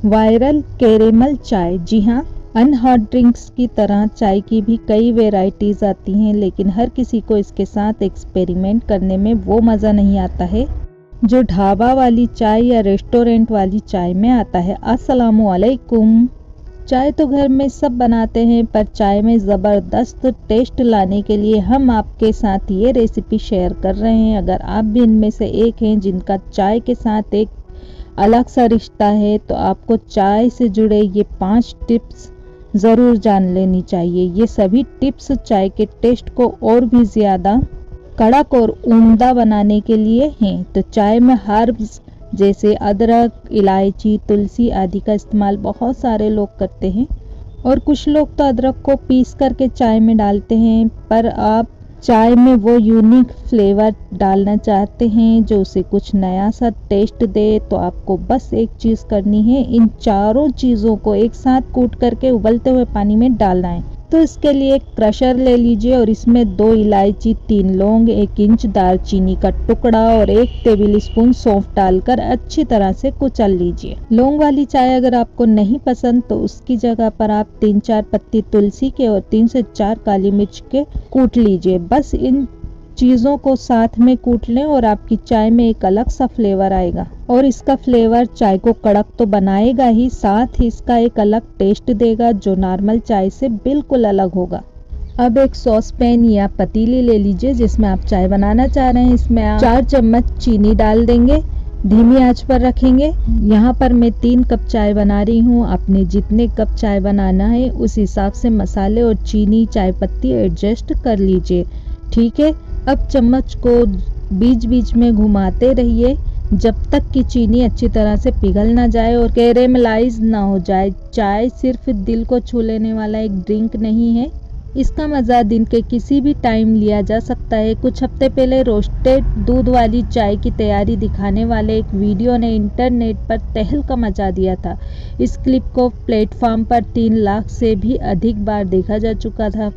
Viral caramel चाय। जी हाँ, अनहॉट drinks की तरह चाय की भी कई वेराइटीज आती हैं, लेकिन हर किसी को इसके साथ एक्सपेरिमेंट करने में वो मज़ा नहीं आता है जो ढाबा वाली चाय या रेस्टोरेंट वाली चाय में आता है। अस्सलामु अलैकुम। चाय तो घर में सब बनाते हैं, पर चाय में ज़बरदस्त टेस्ट लाने के लिए हम आपके साथ ये रेसिपी शेयर कर रहे हैं। अगर आप भी इनमें से एक हैं जिनका चाय के साथ एक अलग सा रिश्ता है, तो आपको चाय से जुड़े ये 5 टिप्स ज़रूर जान लेनी चाहिए। ये सभी टिप्स चाय के टेस्ट को और भी ज़्यादा कड़क और उम्दा बनाने के लिए हैं। तो चाय में हर्ब्स जैसे अदरक, इलायची, तुलसी आदि का इस्तेमाल बहुत सारे लोग करते हैं, और कुछ लोग तो अदरक को पीस करके चाय में डालते हैं। पर आप चाय में वो यूनिक फ्लेवर डालना चाहते हैं जो उसे कुछ नया सा टेस्ट दे, तो आपको बस एक चीज़ करनी है, इन चारों चीज़ों को एक साथ कूट करके उबलते हुए पानी में डालना है। तो इसके लिए एक क्रशर ले लीजिए और इसमें 2 इलायची, 3 लौंग, 1 इंच दालचीनी का टुकड़ा और 1 टेबल स्पून सौंफ डालकर अच्छी तरह से कुचल लीजिए। लौंग वाली चाय अगर आपको नहीं पसंद तो उसकी जगह पर आप 3-4 पत्ती तुलसी के और 3 से 4 काली मिर्च के कूट लीजिए। बस इन चीज़ों को साथ में कूट लें और आपकी चाय में एक अलग सा फ्लेवर आएगा, और इसका फ्लेवर चाय को कड़क तो बनाएगा ही, साथ ही इसका एक अलग टेस्ट देगा जो नॉर्मल चाय से बिल्कुल अलग होगा। अब एक सॉस पैन या पतीली ले लीजिए जिसमें आप चाय बनाना चाह रहे हैं। इसमें आप 4 चम्मच चीनी डाल देंगे, धीमी आंच पर रखेंगे। यहाँ पर मैं 3 कप चाय बना रही हूँ। आपने जितने कप चाय बनाना है उस हिसाब से मसाले और चीनी, चाय पत्ती एडजस्ट कर लीजिए। ठीक है, अब चम्मच को बीच बीच में घुमाते रहिए जब तक कि चीनी अच्छी तरह से पिघल ना जाए और कैरेमलाइज ना हो जाए। चाय सिर्फ दिल को छू लेने वाला एक ड्रिंक नहीं है, इसका मज़ा दिन के किसी भी टाइम लिया जा सकता है। कुछ हफ्ते पहले रोस्टेड दूध वाली चाय की तैयारी दिखाने वाले एक वीडियो ने इंटरनेट पर तहलका मचा दिया था। इस क्लिप को प्लेटफॉर्म पर 3 लाख से भी अधिक बार देखा जा चुका था।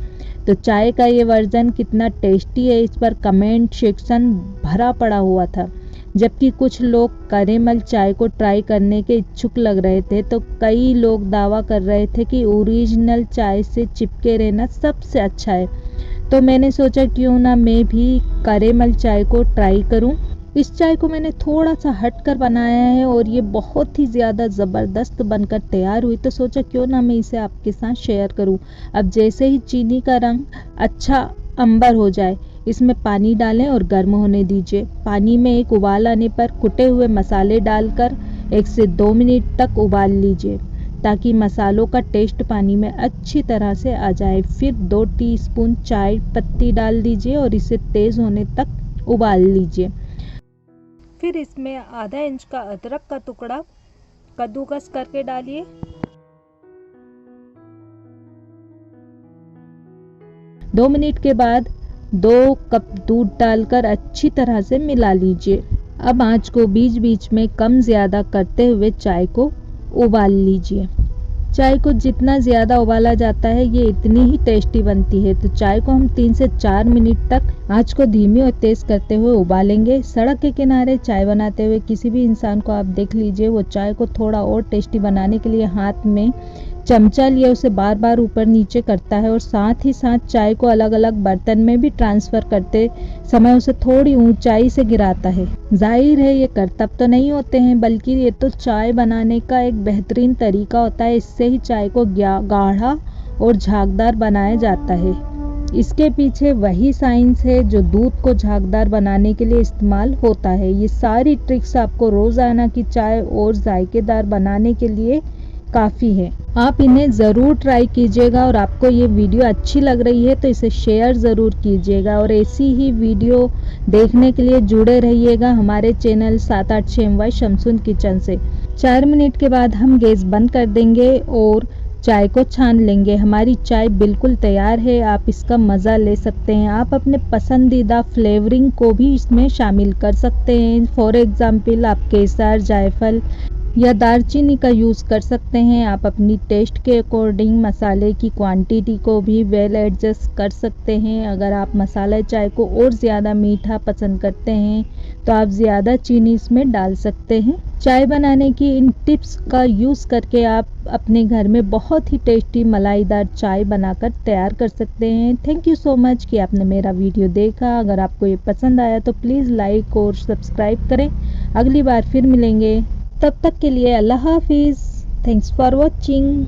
तो चाय का ये वर्जन कितना टेस्टी है, इस पर कमेंट सेक्शन भरा पड़ा हुआ था। जबकि कुछ लोग कैरेमल चाय को ट्राई करने के इच्छुक लग रहे थे, तो कई लोग दावा कर रहे थे कि ओरिजिनल चाय से चिपके रहना सबसे अच्छा है। तो मैंने सोचा क्यों ना मैं भी कैरेमल चाय को ट्राई करूं। इस चाय को मैंने थोड़ा सा हटकर बनाया है और ये बहुत ही ज़्यादा ज़बरदस्त बनकर तैयार हुई, तो सोचा क्यों ना मैं इसे आपके साथ शेयर करूं। अब जैसे ही चीनी का रंग अच्छा अंबर हो जाए, इसमें पानी डालें और गर्म होने दीजिए। पानी में एक उबाल आने पर कुटे हुए मसाले डालकर 1 से 2 मिनट तक उबाल लीजिए ताकि मसालों का टेस्ट पानी में अच्छी तरह से आ जाए। फिर 2 टीस्पून चाय पत्ती डाल दीजिए और इसे तेज़ होने तक उबाल लीजिए। फिर इसमें आधा इंच का अदरक का टुकड़ा कद्दूकस करके डालिए। दो मिनट के बाद 2 कप दूध डालकर अच्छी तरह से मिला लीजिए। अब आंच को बीच बीच में कम ज़्यादा करते हुए चाय को उबाल लीजिए। चाय को जितना ज़्यादा उबाला जाता है ये इतनी ही टेस्टी बनती है। तो चाय को हम 3 से 4 मिनट तक आंच को धीमी और तेज़ करते हुए उबालेंगे। सड़क के किनारे चाय बनाते हुए किसी भी इंसान को आप देख लीजिए, वो चाय को थोड़ा और टेस्टी बनाने के लिए हाथ में चमचा लिए उसे बार बार ऊपर नीचे करता है, और साथ ही साथ चाय को अलग अलग बर्तन में भी ट्रांसफ़र करते समय उसे थोड़ी ऊंचाई से गिराता है। जाहिर है ये करतब तो नहीं होते हैं, बल्कि ये तो चाय बनाने का एक बेहतरीन तरीका होता है। इससे ही चाय को गाढ़ा और झागदार बनाया जाता है। इसके पीछे वही साइंस है जो दूध को झागदार बनाने के लिए इस्तेमाल होता है। ये सारी ट्रिक्स आपको रोज़ाना की चाय और जायकेदार बनाने के लिए काफ़ी है। आप इन्हें ज़रूर ट्राई कीजिएगा, और आपको ये वीडियो अच्छी लग रही है तो इसे शेयर ज़रूर कीजिएगा, और ऐसी ही वीडियो देखने के लिए जुड़े रहिएगा हमारे चैनल 786MY शमसुन किचन से। 4 मिनट के बाद हम गैस बंद कर देंगे और चाय को छान लेंगे। हमारी चाय बिल्कुल तैयार है, आप इसका मज़ा ले सकते हैं। आप अपने पसंदीदा फ्लेवरिंग को भी इसमें शामिल कर सकते हैं। फॉर एग्ज़ाम्पल आप केसर, जायफल या दालचीनी का यूज़ कर सकते हैं। आप अपनी टेस्ट के अकॉर्डिंग मसाले की क्वांटिटी को भी वेल एडजस्ट कर सकते हैं। अगर आप मसाला चाय को और ज़्यादा मीठा पसंद करते हैं तो आप ज़्यादा चीनी इसमें डाल सकते हैं। चाय बनाने की इन टिप्स का यूज़ करके आप अपने घर में बहुत ही टेस्टी मलाईदार चाय बनाकर तैयार कर सकते हैं। थैंक यू सो मच कि आपने मेरा वीडियो देखा। अगर आपको ये पसंद आया तो प्लीज़ लाइक और सब्सक्राइब करें। अगली बार फिर मिलेंगे, तब तक के लिए अल्लाह हाफिज़। Thanks for watching.